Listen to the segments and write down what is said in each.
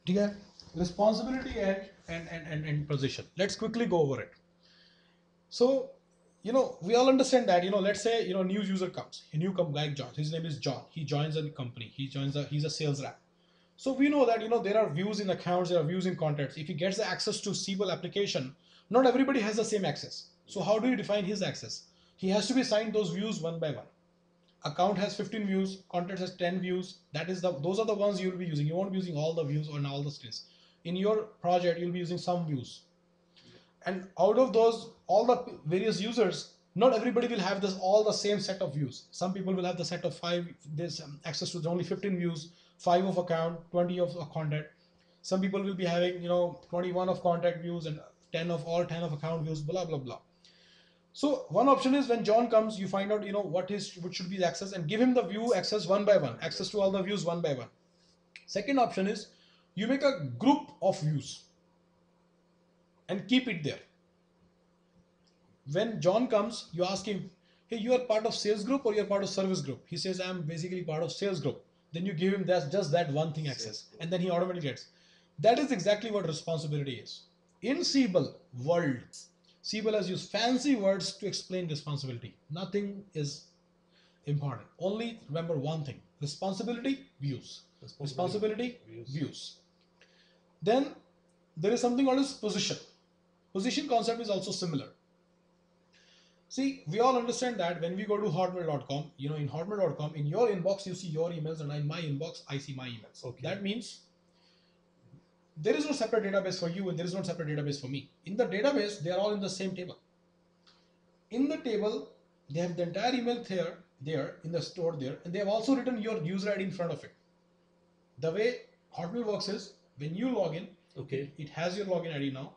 ठीक है? Responsibility and position. Let's quickly go over it. So, we all understand that, let's say, new user comes, a new guy joins. His name is John. He joins a company. He's a sales rep. So we know that, there are views in accounts, there are views in contacts. If he gets the access to Siebel application, not everybody has the same access. So how do you define his access? He has to be assigned those views one by one. Account has 15 views, contacts has 10 views. Those are the ones you will be using. You won't be using all the views on all the screens. In your project, you'll be using some views. And out of those, all the various users, not everybody will have all the same set of views. Some people will have the set of 5, there's access to only 15 views, 5 of account, 20 of contact. Some people will be having 21 of contact views and 10 of account views, blah blah blah. So one option is, when John comes, you find out what should be the access, and give him the view access one by one, access to all the views one by one. Second option is, you make a group of views and keep it there. When John comes, you ask him, hey, you are part of sales group or you're part of service group? He says, I'm basically part of sales group. Then you give him just that one thing access, and then he automatically gets. That is exactly what responsibility is. In Siebel world, Siebel has used fancy words to explain responsibility. Nothing is important. Only remember one thing: responsibility, views. Responsibility, views. Then there is something called as position. Position concept is also similar. See, we all understand that when we go to hotmail.com, in hotmail.com, in your inbox, you see your emails, and in my inbox, I see my emails. Okay. That means there is no separate database for you and there is no separate database for me. In the database, they are all in the same table. In the table, they have the entire email there in the store there, and they have also written your user ID in front of it. The way Hotmail works is, when you log in, okay, it has your login ID now.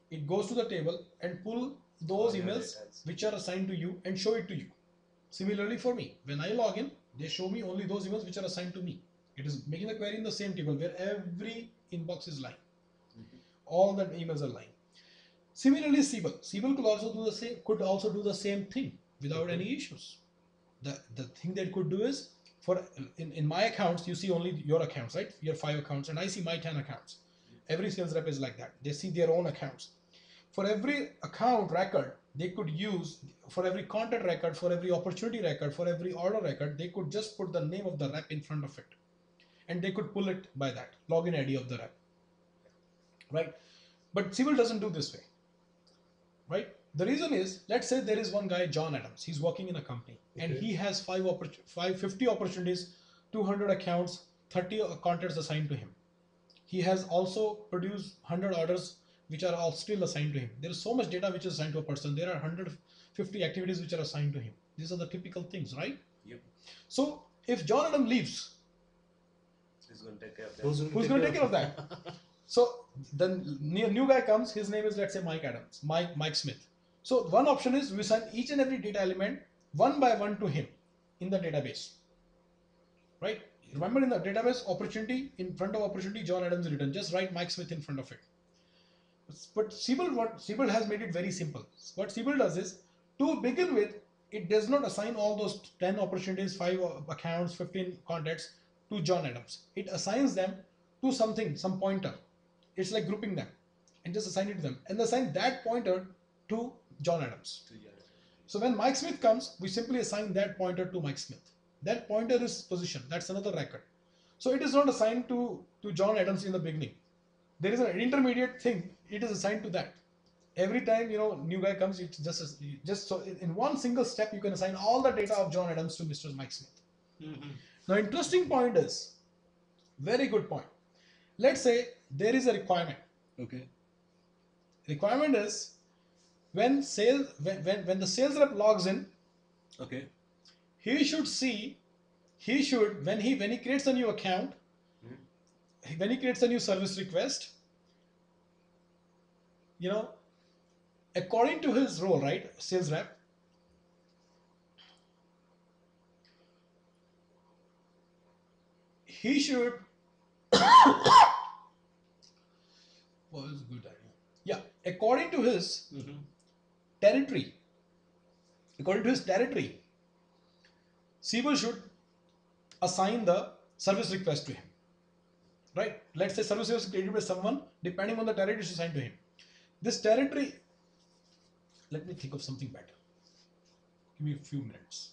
It goes to the table and pull those emails which are assigned to you and show it to you. Similarly for me, when I log in, they show me only those emails which are assigned to me. It is making the query in the same table where every inbox is lying. All the emails are lying. Similarly, Siebel could also do the same thing without any issues. The thing that it could do is, in my accounts, you see only your accounts, right? Your 5 accounts, and I see my 10 accounts. Every sales rep is like that. They see their own accounts. For every account record, they could use, for every contact record, for every opportunity record, for every order record, they could just put the name of the rep in front of it, and they could pull it by that login ID of the rep, right? But Siebel doesn't do this way, right? The reason is, let's say there is one guy, John Adams. He's working in a company, okay, and he has 50 opportunities, 200 accounts, 30 contacts assigned to him. He has also produced 100 orders which are all still assigned to him. There is so much data which is assigned to a person. There are 150 activities which are assigned to him. These are the typical things, right? Yep. So if John Adam leaves, who's going to take care of that? Who's going to take care of that? So then new guy comes. His name is, let's say, Mike Adams, Mike Smith. So one option is, we assign each and every data element one by one to him in the database, right? Remember, in the database, opportunity, in front of opportunity, John Adams is written. Just write Mike Smith in front of it. But Siebel has made it very simple. What Siebel does is, to begin with, it does not assign all those 10 opportunities, 5 accounts, 15 contacts to John Adams. It assigns them to something, some pointer. It's like grouping them and just assign it to them, and assign that pointer to John Adams. So when Mike Smith comes, we simply assign that pointer to Mike Smith. That pointer is position. That's another record. So it is not assigned to John Adams in the beginning. There is an intermediate thing. It is assigned to that. Every time new guy comes, it's just so in one single step you can assign all the data of John Adams to Mr. Mike Smith. Mm-hmm. Now, interesting point is, very good point. Let's say there is a requirement. Okay. Requirement is, when the sales rep logs in, okay, he should see, when he creates a new account, when he creates a new service request, according to his role, right, sales rep, he should well, it's a good idea. Yeah, according to his territory, Siebel should assign the service request to him. right? Let's say service was created by someone, depending on the territory is assigned to him. This territory, let me think of something better. Give me a few minutes.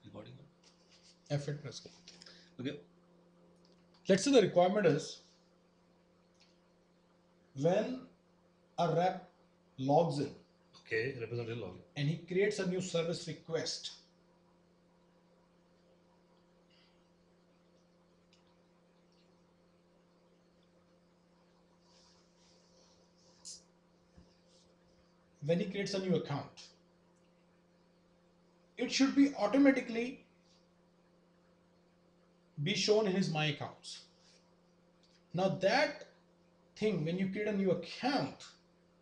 Recording. F8 press. Okay. Let's say the requirement is when a rep logs in Okay. Representative login. and he creates a new service request. When he creates a new account, it should be automatically be shown in his my accounts. Now that thing, when you create a new account,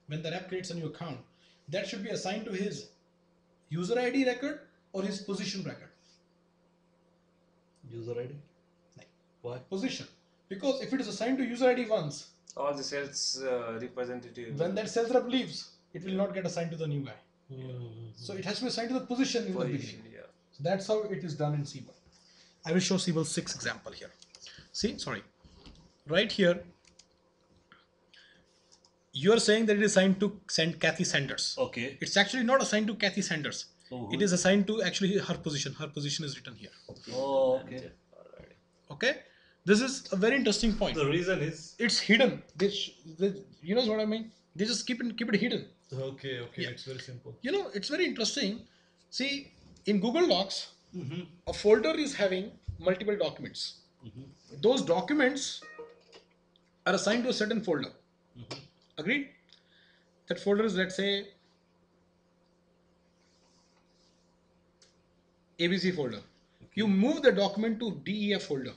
when the rep creates a new account, that should be assigned to his user ID record or his position record. User ID. Like, Why? position. Because if it is assigned to user ID once, Or the sales representative. when that sales rep leaves, it will not get assigned to the new guy. Mm-hmm. So it has to be assigned to the position in the Position, beginning. yeah. So that's how it is done in Siebel. I will show Siebel 6 example here. See, sorry. Right here, you are saying that it is assigned to send Kathy Sanders. Okay. It's actually not assigned to Kathy Sanders. Oh, It is assigned to actually her position. Her position is written here. Oh, okay. Alright. Okay? This is a very interesting point. The reason is. It's hidden. You know what I mean? They just keep it hidden. Okay. Yeah. It's very simple. You know, it's very interesting. See, in Google Docs, Mm-hmm. a folder is having multiple documents. Mm-hmm. Those documents are assigned to a certain folder. Mm-hmm. Agreed? That folder is, let's say, ABC folder. You move the document to DEF folder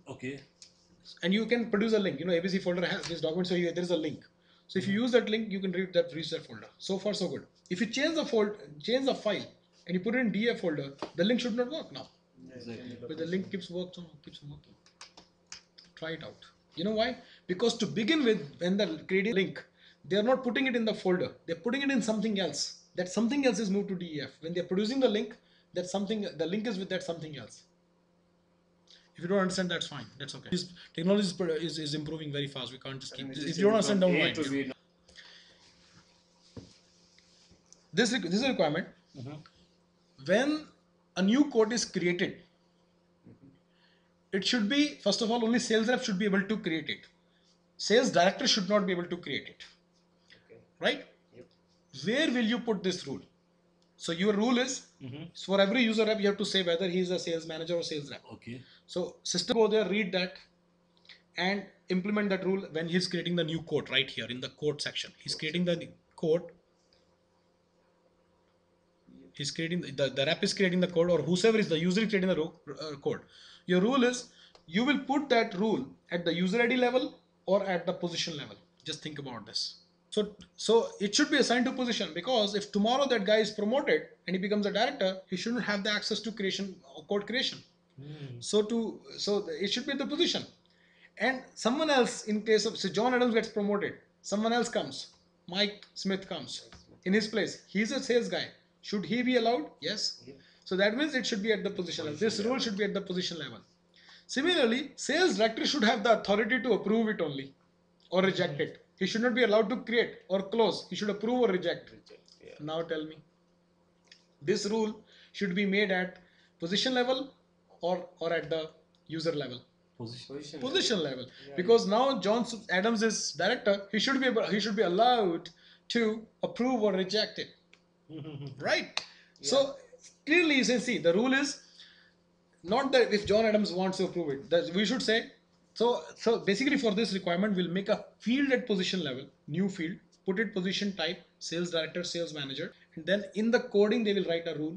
Okay. and you can produce a link. You know, ABC folder has this document, so there is a link. So if you use that link, you can reach that folder. So far, so good. If you change the file, and you put it in DEF folder, the link should not work now. Exactly. But the link keeps working. Try it out. You know why? Because to begin with, when they're creating a link, they are not putting it in the folder. They're putting it in something else. That something else is moved to DEF. When they're producing the link, the link is with that something else. If you don't understand, that's fine. That's okay. This technology is improving very fast. We can't just keep. If you don't understand, don't mind. This is a requirement. Mm-hmm. When a new code is created, it should be, first of all, only sales rep should be able to create it. Sales director should not be able to create it. Okay. Right? Yep. Where will you put this rule? So your rule is, for every user rep, you have to say whether he is a sales manager or sales rep. Okay. So system go there, read that, and implement that rule when he's creating the new code right here in the code section. He's creating the code. He's creating the rep is creating the code, or whoever is the user is creating the code. Your rule is you will put that rule at the user ID level or at the position level. Just think about this. So it should be assigned to position, because if tomorrow that guy is promoted and he becomes a director, he shouldn't have the access to code creation. So it should be at the position. And someone else, in case of, so John Adams gets promoted, someone else comes, Mike Smith comes in his place. He's a sales guy. Should he be allowed? Yes. So that means it should be at the position level. This rule should be at the position level. Similarly, sales director should have the authority to approve it only or reject it. He should not be allowed to create or close. He should approve or reject. Yeah. Now tell me, this rule should be made at position level or at the user level. Position level. Because now John Adams is director. He should be allowed to approve or reject it. Right? Yeah. So clearly you can see the rule is not that if John Adams wants to approve it, that we should say, so basically for this requirement, we'll make a field at position level, new field, put it position type, sales director, sales manager, and then in the coding, they will write a rule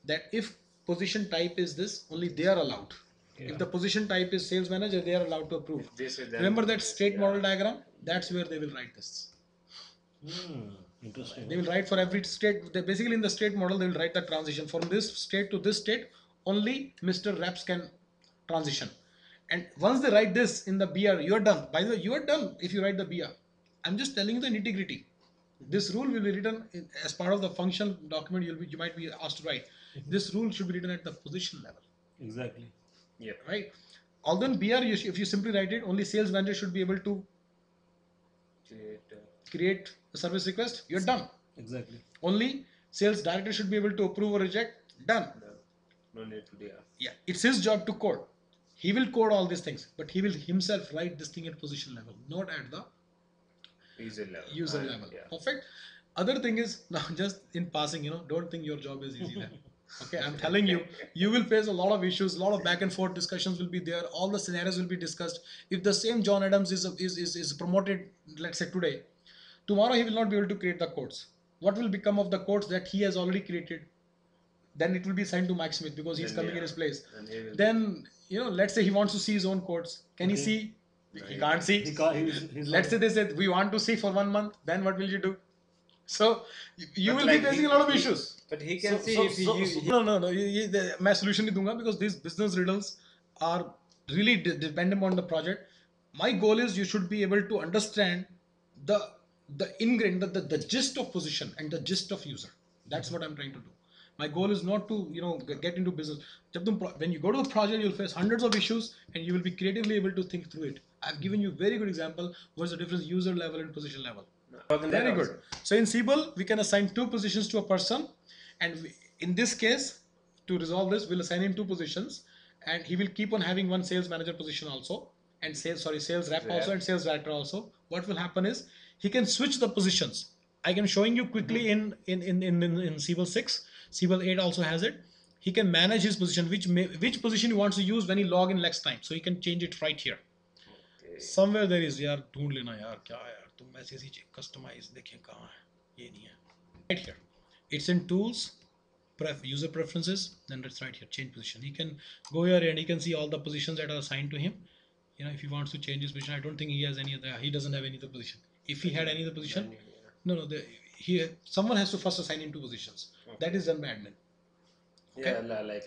that if position type is this, only they are allowed. Yeah. If the position type is sales manager, they are allowed to approve. Remember that state model diagram? That's where they will write this. Interesting. They will write for every state. Basically in the state model, they will write the transition from this state to this state. Only Mr. Reps can transition. And once they write this in the BR, you are done. By the way, you are done if you write the BR. I'm just telling you the nitty-gritty. This rule will be written as part of the function document. You might be asked to write. This rule should be written at the position level. Exactly. Yeah. Right. although in BR, if you simply write it, only sales manager should be able to create a service request. You're done. Exactly. Only sales director should be able to approve or reject. Done. No need to do. Yeah, it's his job to code. He will code all these things, but he will himself write this thing at position level, not at the User level. user level. Yeah. Perfect. Other thing is, now just in passing, don't think your job is easy there. Okay, I'm telling you, you will face a lot of issues, a lot of back and forth discussions will be there. All the scenarios will be discussed. If the same John Adams is promoted, let's say today, tomorrow he will not be able to create the codes. What will become of the codes that he has already created? Then it will be assigned to Mike Smith because he's Then, coming yeah. in his place. And he will Then, let's say he wants to see his own codes. Can he Okay. see? He can't see. He can't, he's Let's say they said we want to see for 1 month. Then what will you do? So you But will like be facing he- a lot of he- issues. But he can So- see so- if he so- use. so- No. मैं solution नहीं दूंगा because these business riddles are really dependent on the project. My goal is you should be able to understand the ingredient, the gist of position and the gist of user. That's what I'm trying to do. My goal is not to get into business. When you go to a project, you'll face hundreds of issues and you will be creatively able to think through it. I've given you a very good example. What's the difference user level and position level? Very good. So in Siebel, we can assign 2 positions to a person, and in this case, to resolve this, we'll assign him 2 positions, and he will keep on having one sales manager position also, and sales rep also, and sales director also. What will happen is he can switch the positions. I am showing you quickly in Siebel 6. Siebel 8 also has it. He can manage his position, which position he wants to use when he log in next time. So he can change it right here. Somewhere there is यार ढूंढ लेना यार क्या है यार तुम ऐसी ऐसी कस्टमाइज देखें कहाँ है ये नहीं है right here it's in tools user preferences then it's right here change position he can go here and he can see all the positions that are assigned to him if he wants to change his position I don't think he has any other he doesn't have any other position if he had any other position someone has to first assign him 2 positions that is done by admin Yeah, like